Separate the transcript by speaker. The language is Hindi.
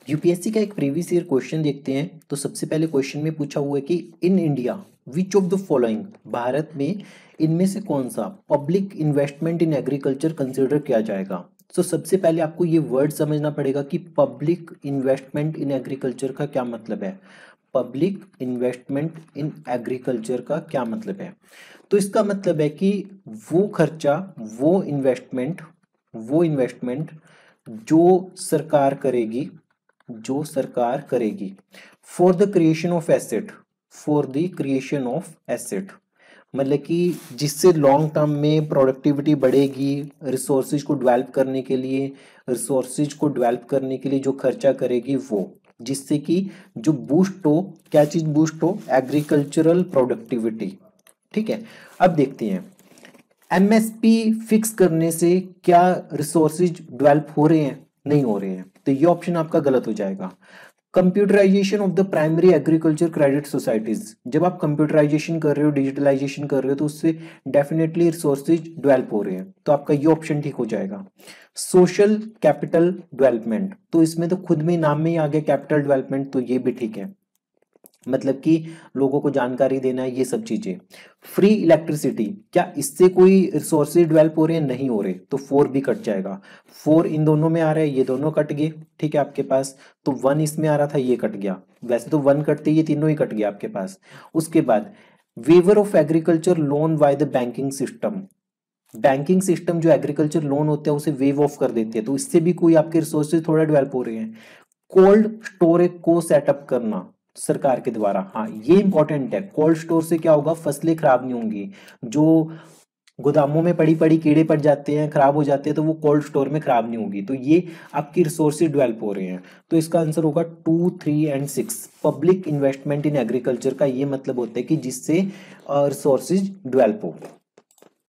Speaker 1: यूपीएससी का एक प्रीवियस ईयर क्वेश्चन देखते हैं। तो सबसे पहले क्वेश्चन में पूछा हुआ है कि in India which of the following, Bharat में इनमें से कौन सा public investment in agriculture consider किया जाएगा। तो सबसे पहले आपको ये वर्ड समझना पड़ेगा कि पब्लिक इन्वेस्टमेंट इन एग्रीकल्चर का क्या मतलब है। पब्लिक इन्वेस्टमेंट इन एग्रीकल्चर का क्या मतलब है। तो इसका मतलब है कि वो खर्चा, वो इन्वेस्टमेंट जो सरकार करेगी for the creation of asset, मतलब कि जिससे लॉन्ग टर्म में प्रोडक्टिविटी बढ़ेगी, रिसोर्सेज को डेवलप करने के लिए जो खर्चा करेगी वो, जिससे कि जो बूस्ट हो, क्या चीज बूस्ट हो, एग्रीकल्चरल प्रोडक्टिविटी। ठीक है, अब देखते हैं एमएसपी फिक्स करने से क्या रिसोर्सेज डेवलप हो रहे हैं, नहीं हो रहे हैं। तो ये ऑप्शन आपका गलत हो जाएगा। Computerisation of the primary agriculture credit societies, जब आप कंप्यूटराइजेशन कर रहे हो, डिजिटलाइजेशन कर रहे हो, तो उससे डेफिनेटली रिसोर्सेज डेवलप हो रहे हैं। तो आपका ये ऑप्शन ठीक हो जाएगा। सोशल कैपिटल डेवलपमेंट, तो इसमें तो खुद में नाम में ही आ गया कैपिटल डेवलपमेंट, तो ये भी ठीक है, मतलब कि लोगों को जानकारी देना है, ये सब चीजें। फ्री इलेक्ट्रिसिटी, क्या इससे कोई रिसोर्सेज डेवलप हो रहे हैं, नहीं हो रहे, तो 4 भी कट जाएगा। 4 इन दोनों में आ रहा है, ये दोनों कट गए। ठीक है आपके पास, तो 1 इसमें आ रहा था, ये कट गया। वैसे तो 1 कटते ये तीनों ही कट गया आपके पास। उसके बाद waiver of agriculture loan by the banking system जो एग्रीकल्चर लोन होते हैं उसे वेव ऑफ कर देते हैं, तो इससे भी कोई आपके रिसोर्सेज थोड़ा डेवलप हो रहे हैं। कोल्ड स्टोरेज को सेटअप करना सरकार के द्वारा, हाँ ये इंपॉर्टेंट है। कोल्ड स्टोर से क्या होगा, फसलें खराब नहीं होंगी। जो गोदामों में पड़ी पड़ी कीड़े पड़ जाते हैं, खराब हो जाते हैं, तो वो कोल्ड स्टोर में खराब नहीं होगी। तो ये आपकी रिसोर्सेज डेवलप हो रहे हैं। तो इसका आंसर होगा 2, 3 and 6। Public investment in agriculture का ये मतलब होता है कि जिससे रिसोर्सेज डेवलप हो।